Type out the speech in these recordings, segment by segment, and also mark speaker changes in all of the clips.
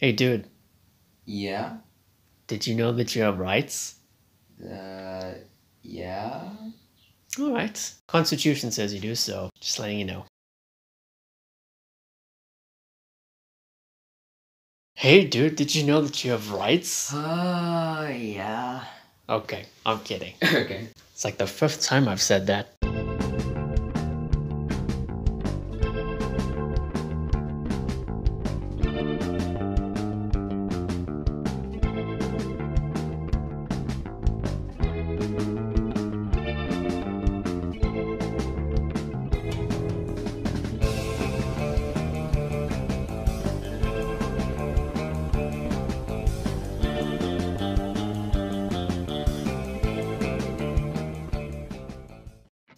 Speaker 1: Hey dude,
Speaker 2: Yeah?
Speaker 1: did you know that you have rights?
Speaker 2: Yeah?
Speaker 1: Alright. Constitution says you do, so just letting you know. Hey dude, did you know that you have rights?
Speaker 2: Yeah.
Speaker 1: Okay, I'm kidding.
Speaker 2: Okay.
Speaker 1: It's like the fifth time I've said that.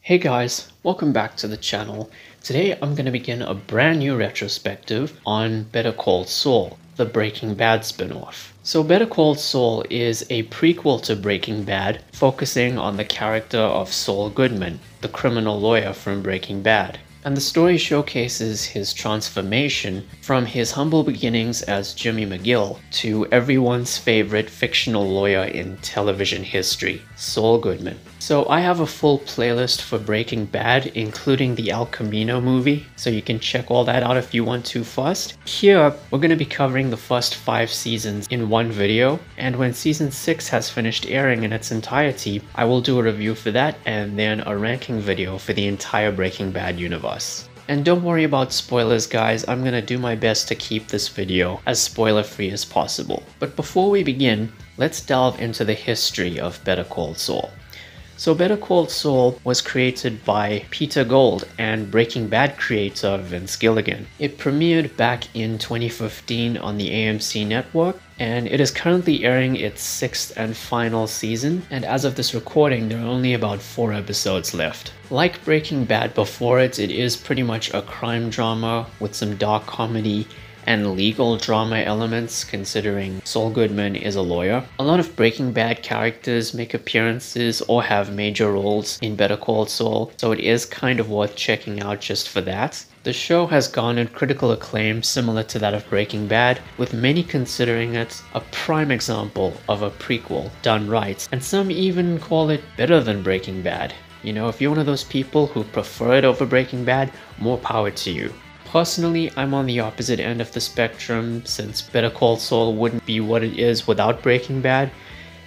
Speaker 1: Hey guys, welcome back to the channel. Today I'm going to begin a brand new retrospective on Better Call Saul, the Breaking Bad spin-off. So Better Call Saul is a prequel to Breaking Bad, focusing on the character of Saul Goodman, the criminal lawyer from Breaking Bad. And the story showcases his transformation from his humble beginnings as Jimmy McGill to everyone's favorite fictional lawyer in television history, Saul Goodman. So I have a full playlist for Breaking Bad, including the El Camino movie, so you can check all that out if you want to first. Here, we're going to be covering the first 5 seasons in one video, and when season 6 has finished airing in its entirety, I will do a review for that and then a ranking video for the entire Breaking Bad universe. And don't worry about spoilers guys, I'm gonna do my best to keep this video as spoiler free as possible. But before we begin, let's delve into the history of Better Call Saul. So Better Call Saul was created by Peter Gould and Breaking Bad creator Vince Gilligan. It premiered back in 2015 on the AMC network, and it is currently airing its 6th and final season, and as of this recording there are only about 4 episodes left. Like Breaking Bad before it, it is pretty much a crime drama with some dark comedy and legal drama elements, considering Saul Goodman is a lawyer. A lot of Breaking Bad characters make appearances or have major roles in Better Call Saul, so it is kind of worth checking out just for that. The show has garnered critical acclaim similar to that of Breaking Bad, with many considering it a prime example of a prequel done right, and some even call it better than Breaking Bad. You know, if you're one of those people who prefer it over Breaking Bad, more power to you. Personally, I'm on the opposite end of the spectrum, since Better Call Saul wouldn't be what it is without Breaking Bad,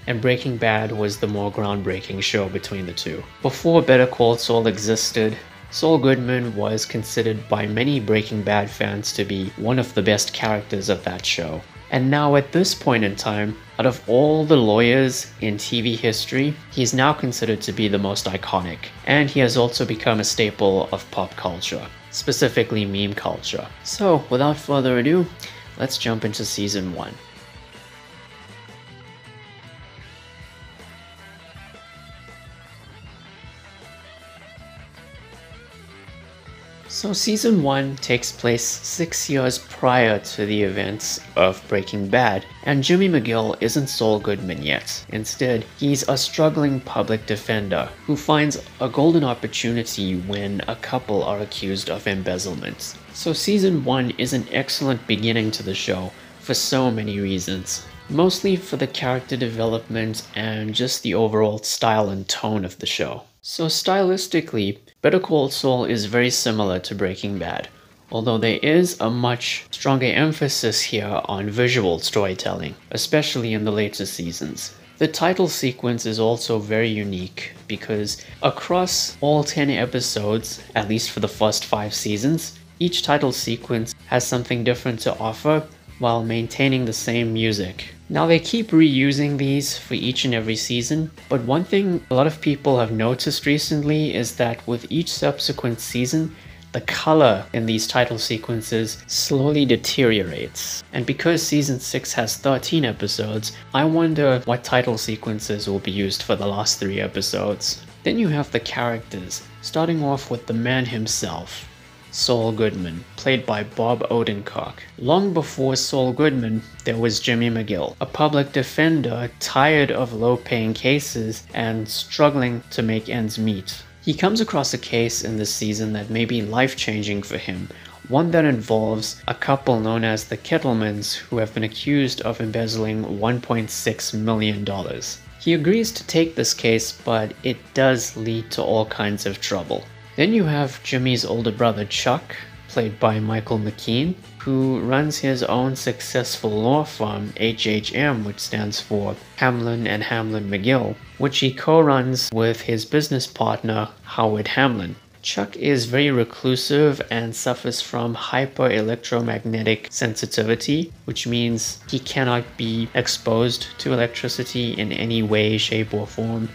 Speaker 1: and Breaking Bad was the more groundbreaking show between the two. Before Better Call Saul existed, Saul Goodman was considered by many Breaking Bad fans to be one of the best characters of that show. And now at this point in time, out of all the lawyers in TV history, he's now considered to be the most iconic, and he has also become a staple of pop culture, specifically meme culture. So without further ado, let's jump into season 1. So season 1 takes place 6 years prior to the events of Breaking Bad, and Jimmy McGill isn't Saul Goodman yet. Instead, he's a struggling public defender who finds a golden opportunity when a couple are accused of embezzlement. So season 1 is an excellent beginning to the show for so many reasons. Mostly for the character development and just the overall style and tone of the show. So stylistically, Better Call Saul is very similar to Breaking Bad, although there is a much stronger emphasis here on visual storytelling, especially in the later seasons. The title sequence is also very unique because across all 10 episodes, at least for the first 5 seasons, each title sequence has something different to offer while maintaining the same music. Now they keep reusing these for each and every season, but one thing a lot of people have noticed recently is that with each subsequent season, the color in these title sequences slowly deteriorates. And because season 6 has 13 episodes, I wonder what title sequences will be used for the last 3 episodes. Then you have the characters, starting off with the man himself, Saul Goodman, played by Bob Odenkirk. Long before Saul Goodman, there was Jimmy McGill, a public defender tired of low-paying cases and struggling to make ends meet. He comes across a case in this season that may be life-changing for him, one that involves a couple known as the Kettlemans who have been accused of embezzling $1.6 million. He agrees to take this case, but it does lead to all kinds of trouble. Then you have Jimmy's older brother Chuck, played by Michael McKean, who runs his own successful law firm, HHM, which stands for Hamlin and Hamlin McGill, which he co-runs with his business partner, Howard Hamlin. Chuck is very reclusive and suffers from hyper-electromagnetic sensitivity, which means he cannot be exposed to electricity in any way, shape, or form.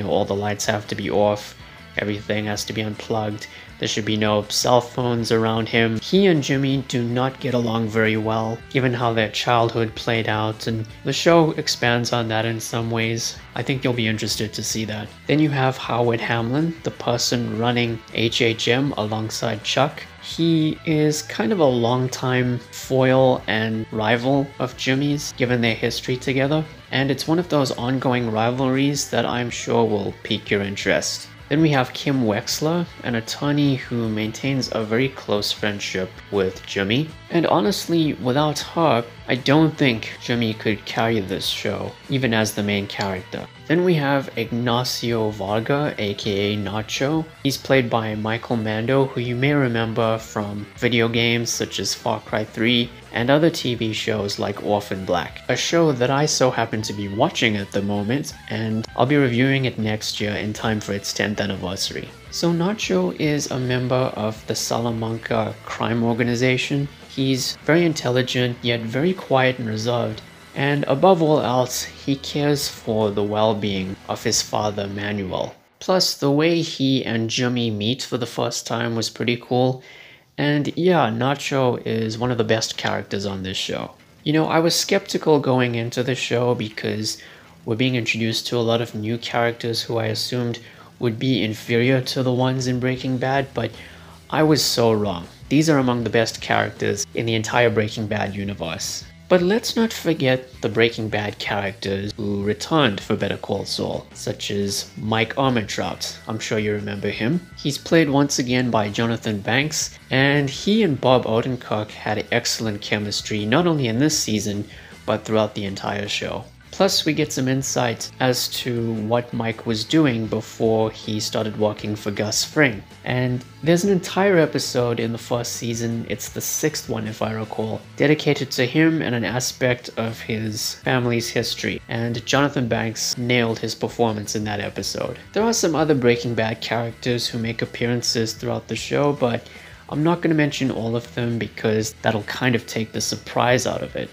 Speaker 1: All the lights have to be off, everything has to be unplugged. There should be no cell phones around him. He and Jimmy do not get along very well, given how their childhood played out, and the show expands on that in some ways. I think you'll be interested to see that. Then you have Howard Hamlin, the person running HHM alongside Chuck. He is kind of a longtime foil and rival of Jimmy's, given their history together, and it's one of those ongoing rivalries that I'm sure will pique your interest. Then we have Kim Wexler, an attorney who maintains a very close friendship with Jimmy. And honestly, without her, I don't think Jimmy could carry this show, even as the main character. Then we have Ignacio Varga, aka Nacho. He's played by Michael Mando, who you may remember from video games such as Far Cry 3 and other TV shows like Orphan Black, a show that I so happen to be watching at the moment, and I'll be reviewing it next year in time for its 10th anniversary. So Nacho is a member of the Salamanca crime organization. He's very intelligent, yet very quiet and reserved, and above all else, he cares for the well-being of his father, Manuel. Plus, the way he and Jimmy meet for the first time was pretty cool, and yeah, Nacho is one of the best characters on this show. I was skeptical going into the show because we're being introduced to a lot of new characters who I assumed would be inferior to the ones in Breaking Bad, but I was so wrong. These are among the best characters in the entire Breaking Bad universe. But let's not forget the Breaking Bad characters who returned for Better Call Saul, such as Mike Armentrout. I'm sure you remember him. He's played once again by Jonathan Banks, and he and Bob Odenkirk had excellent chemistry not only in this season, but throughout the entire show. Plus, we get some insight as to what Mike was doing before he started working for Gus Fring. And there's an entire episode in the first season, it's the 6th one if I recall, dedicated to him and an aspect of his family's history. And Jonathan Banks nailed his performance in that episode. There are some other Breaking Bad characters who make appearances throughout the show, but I'm not going to mention all of them because that'll kind of take the surprise out of it.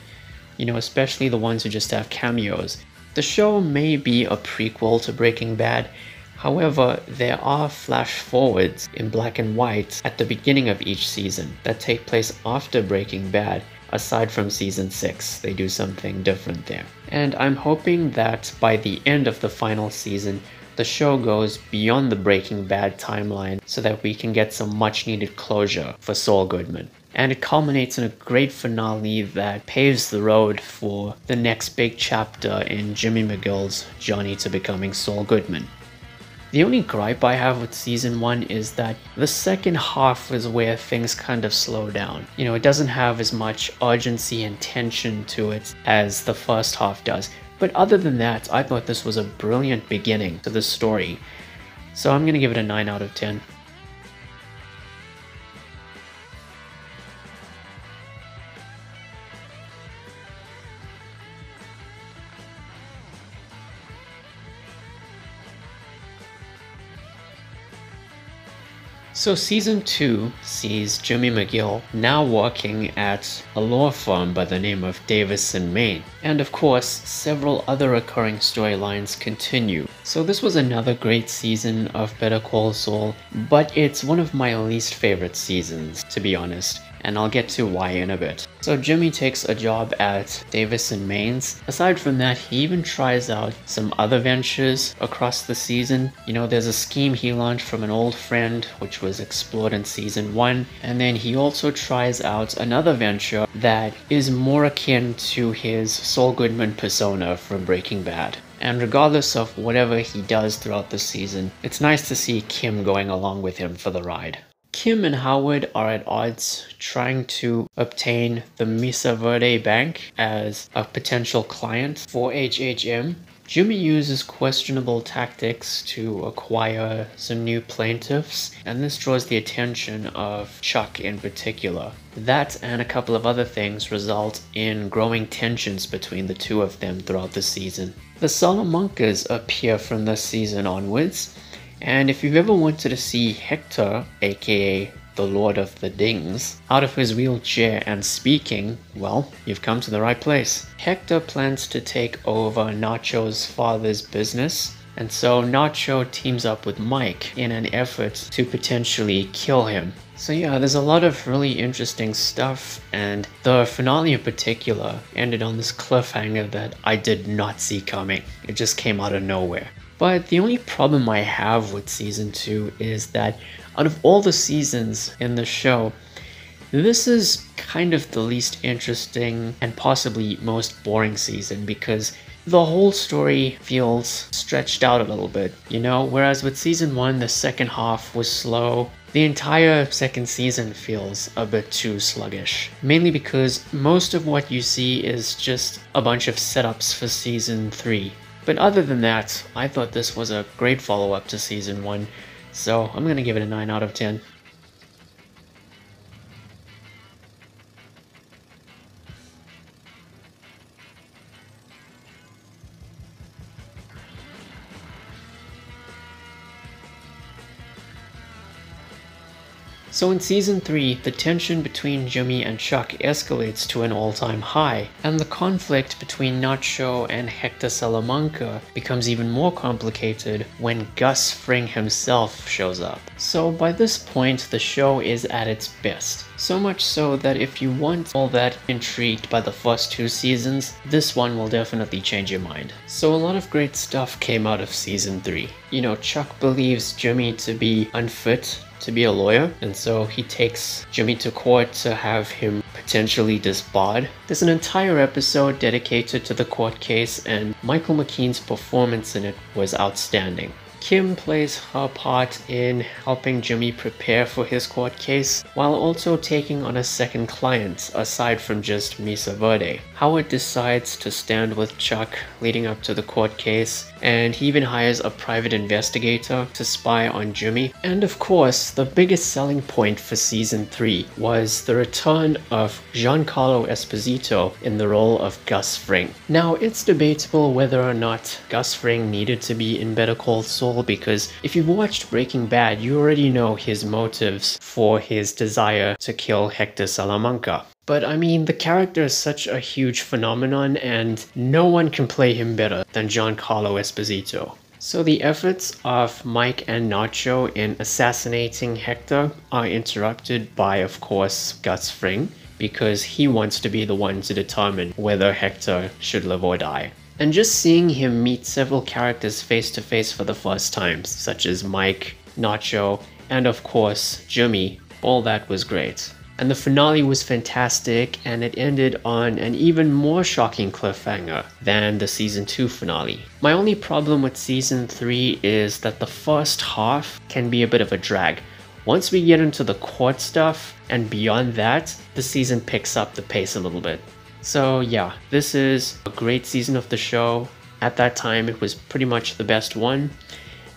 Speaker 1: Especially the ones who just have cameos. The show may be a prequel to Breaking Bad, however, there are flash forwards in black and white at the beginning of each season that take place after Breaking Bad. Aside from season 6, they do something different there. And I'm hoping that by the end of the final season, the show goes beyond the Breaking Bad timeline so that we can get some much needed closure for Saul Goodman. And it culminates in a great finale that paves the road for the next big chapter in Jimmy McGill's journey to becoming Saul Goodman. The only gripe I have with season 1 is that the second half is where things kind of slow down. It doesn't have as much urgency and tension to it as the first half does. But other than that, I thought this was a brilliant beginning to the story. So I'm gonna give it a 9 out of 10. So season 2 sees Jimmy McGill now working at a law firm by the name of Davis and Main. And of course, several other recurring storylines continue. So this was another great season of Better Call Saul, but it's one of my least favorite seasons, to be honest. And I'll get to why in a bit. So Jimmy takes a job at Davis and Main's. Aside from that, he even tries out some other ventures across the season. There's a scheme he learned from an old friend, which was explored in season 1. And then he also tries out another venture that is more akin to his Saul Goodman persona from Breaking Bad. And regardless of whatever he does throughout the season, it's nice to see Kim going along with him for the ride. Kim and Howard are at odds, trying to obtain the Mesa Verde Bank as a potential client for HHM. Jimmy uses questionable tactics to acquire some new plaintiffs, and this draws the attention of Chuck in particular. That and a couple of other things result in growing tensions between the two of them throughout the season. The Salamancas appear from this season onwards, and if you've ever wanted to see Hector, aka the Lord of the Dings, out of his wheelchair and speaking, well, you've come to the right place. Hector plans to take over Nacho's father's business, and so Nacho teams up with Mike in an effort to potentially kill him. So yeah, there's a lot of really interesting stuff, and the finale in particular ended on this cliffhanger that I did not see coming. It just came out of nowhere. But the only problem I have with season 2 is that out of all the seasons in the show, this is kind of the least interesting and possibly most boring season because the whole story feels stretched out a little bit, you know? Whereas with season 1, the second half was slow. The entire second season feels a bit too sluggish, mainly because most of what you see is just a bunch of setups for season 3. But other than that, I thought this was a great follow-up to season 1, so I'm gonna give it a 9 out of 10. So in season 3, the tension between Jimmy and Chuck escalates to an all-time high, and the conflict between Nacho and Hector Salamanca becomes even more complicated when Gus Fring himself shows up. So by this point, the show is at its best. So much so that if you weren't all that intrigued by the first 2 seasons, this one will definitely change your mind. So a lot of great stuff came out of season 3. You know, Chuck believes Jimmy to be unfit to be a lawyer, and so he takes Jimmy to court to have him potentially disbarred. There's an entire episode dedicated to the court case, and Michael McKean's performance in it was outstanding. Kim plays her part in helping Jimmy prepare for his court case, while also taking on a second client aside from just Mesa Verde. Howard decides to stand with Chuck leading up to the court case, and he even hires a private investigator to spy on Jimmy. And of course, the biggest selling point for season 3 was the return of Giancarlo Esposito in the role of Gus Fring. Now, it's debatable whether or not Gus Fring needed to be in Better Call Saul, because if you've watched Breaking Bad, you already know his motives for his desire to kill Hector Salamanca. But I mean, the character is such a huge phenomenon, and no one can play him better than Giancarlo Esposito. So the efforts of Mike and Nacho in assassinating Hector are interrupted by, of course, Gus Fring, because he wants to be the one to determine whether Hector should live or die. And just seeing him meet several characters face to face for the first time, such as Mike, Nacho, and of course Jimmy, all that was great. And the finale was fantastic, and it ended on an even more shocking cliffhanger than the season 2 finale. My only problem with season 3 is that the first half can be a bit of a drag. Once we get into the court stuff and beyond that, the season picks up the pace a little bit. So yeah, this is a great season of the show. At that time, it was pretty much the best one.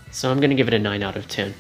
Speaker 1: So I'm gonna give it a 9 out of 10.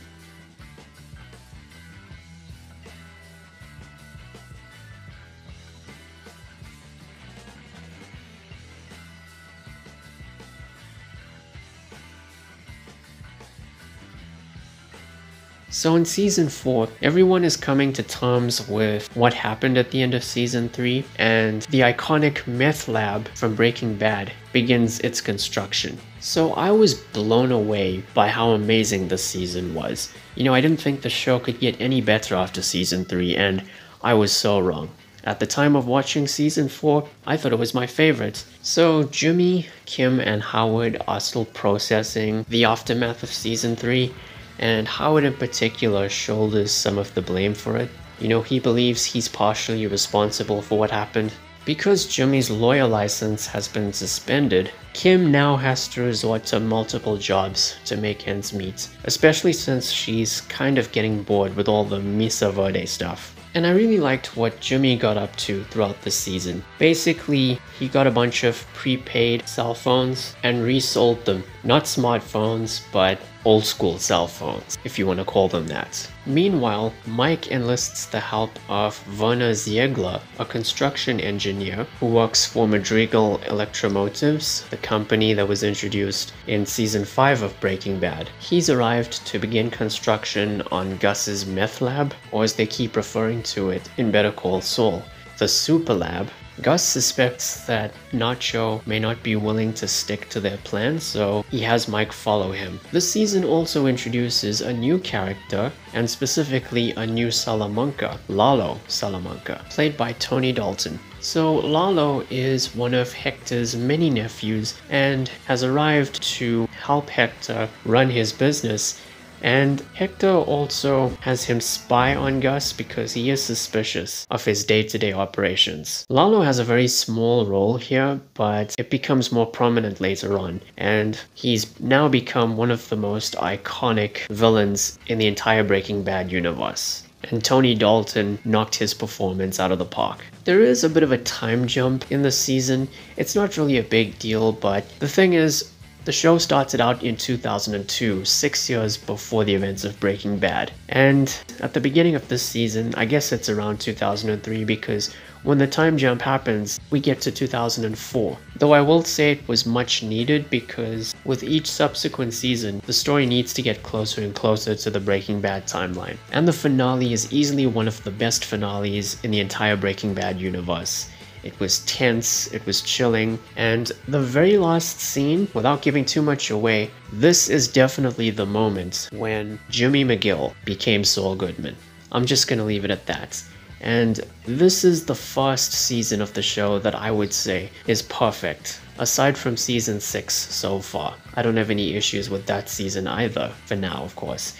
Speaker 1: So in season 4, everyone is coming to terms with what happened at the end of season 3, and the iconic meth lab from Breaking Bad begins its construction. So I was blown away by how amazing this season was. You know, I didn't think the show could get any better after season 3, and I was so wrong. At the time of watching season 4, I thought it was my favorite. So Jimmy, Kim, and Howard are still processing the aftermath of season 3, and Howard in particular shoulders some of the blame for it. You know, he believes he's partially responsible for what happened. Because Jimmy's lawyer license has been suspended, Kim now has to resort to multiple jobs to make ends meet, especially since she's kind of getting bored with all the Misa Verde stuff. And I really liked what Jimmy got up to throughout the season. Basically, he got a bunch of prepaid cell phones and resold them. Not smartphones, but old school cell phones, if you want to call them that. Meanwhile, Mike enlists the help of Werner Ziegler, a construction engineer who works for Madrigal Electromotives, the company that was introduced in season 5 of Breaking Bad. He's arrived to begin construction on Gus's meth lab, or as they keep referring to it in Better Call Saul, the Super Lab. Gus suspects that Nacho may not be willing to stick to their plan, so he has Mike follow him. This season also introduces a new character, and specifically a new Salamanca, Lalo Salamanca, played by Tony Dalton. So Lalo is one of Hector's many nephews and has arrived to help Hector run his business. And Hector also has him spy on Gus because he is suspicious of his day-to-day operations. Lalo has a very small role here, but it becomes more prominent later on, and he's now become one of the most iconic villains in the entire Breaking Bad universe. And Tony Dalton knocked his performance out of the park. There is a bit of a time jump in the season. It's not really a big deal, but the thing is, the show started out in 2002, 6 years before the events of Breaking Bad. And at the beginning of this season, I guess it's around 2003, because when the time jump happens, we get to 2004. Though I will say it was much needed, because with each subsequent season, the story needs to get closer and closer to the Breaking Bad timeline. And the finale is easily one of the best finales in the entire Breaking Bad universe. It was tense, it was chilling, and the very last scene, without giving too much away, this is definitely the moment when Jimmy McGill became Saul Goodman. I'm just gonna leave it at that. And this is the first season of the show that I would say is perfect, aside from season 6 so far. I don't have any issues with that season either, for now of course.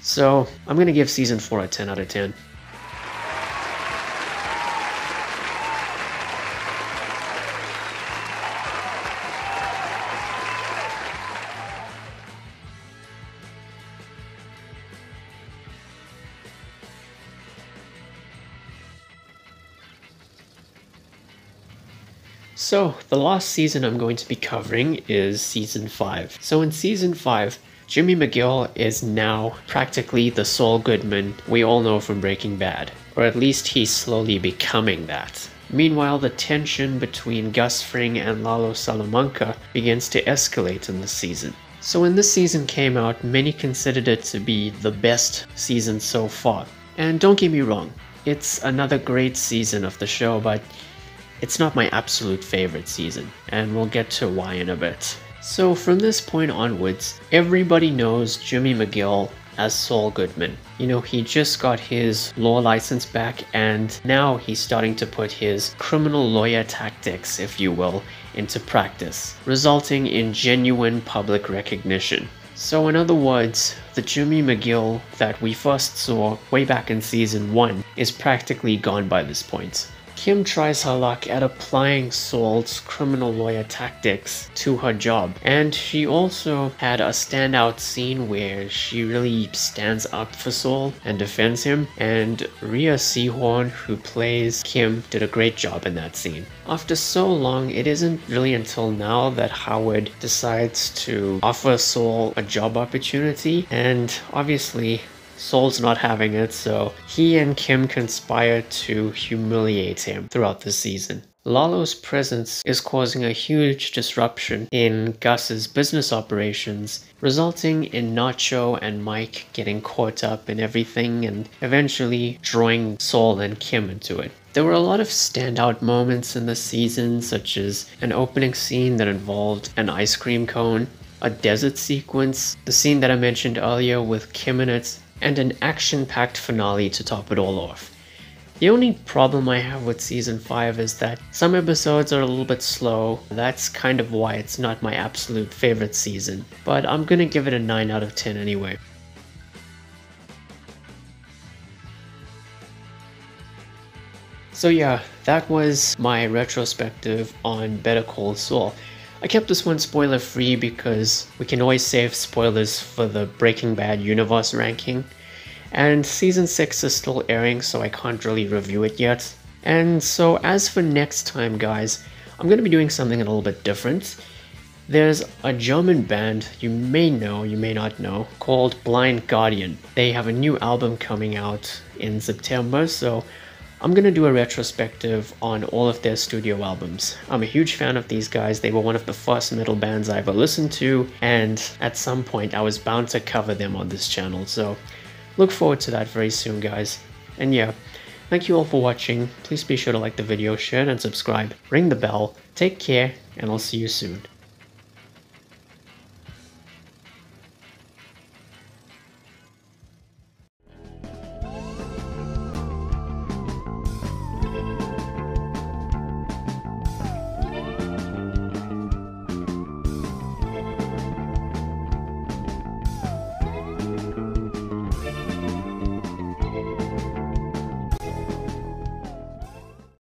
Speaker 1: So I'm gonna give season 4 a 10 out of 10. So, the last season I'm going to be covering is season 5. So in season 5, Jimmy McGill is now practically the Saul Goodman we all know from Breaking Bad. Or at least he's slowly becoming that. Meanwhile, the tension between Gus Fring and Lalo Salamanca begins to escalate in this season. So when this season came out, many considered it to be the best season so far. And don't get me wrong, it's another great season of the show, but it's not my absolute favorite season, and we'll get to why in a bit. So from this point onwards, everybody knows Jimmy McGill as Saul Goodman. You know, he just got his law license back, and now he's starting to put his criminal lawyer tactics, if you will, into practice, resulting in genuine public recognition. So in other words, the Jimmy McGill that we first saw way back in season 1 is practically gone by this point. Kim tries her luck at applying Saul's criminal lawyer tactics to her job, and she also had a standout scene where she really stands up for Saul and defends him, and Rhea Seehorn, who plays Kim, did a great job in that scene. After so long, it isn't really until now that Howard decides to offer Saul a job opportunity, and obviously Saul's not having it, so he and Kim conspire to humiliate him throughout the season. Lalo's presence is causing a huge disruption in Gus's business operations, resulting in Nacho and Mike getting caught up in everything and eventually drawing Saul and Kim into it. There were a lot of standout moments in the season, such as an opening scene that involved an ice cream cone, a desert sequence, the scene that I mentioned earlier with Kim in it, and an action-packed finale to top it all off. The only problem I have with season 5 is that some episodes are a little bit slow. That's kind of why it's not my absolute favorite season, but I'm gonna give it a 9 out of 10 anyway. So yeah, that was my retrospective on Better Call Saul. I kept this one spoiler free because we can always save spoilers for the Breaking Bad universe ranking. And season 6 is still airing, so I can't really review it yet. And so as for next time, guys, I'm going to be doing something a little bit different. There's a German band you may know, you may not know, called Blind Guardian. They have a new album coming out in September, so I'm gonna do a retrospective on all of their studio albums. I'm a huge fan of these guys. They were one of the first metal bands I ever listened to, and at some point I was bound to cover them on this channel, so look forward to that very soon, guys. And yeah, thank you all for watching. Please be sure to like the video, share it, and subscribe. Ring the bell. Take care, and I'll see you soon.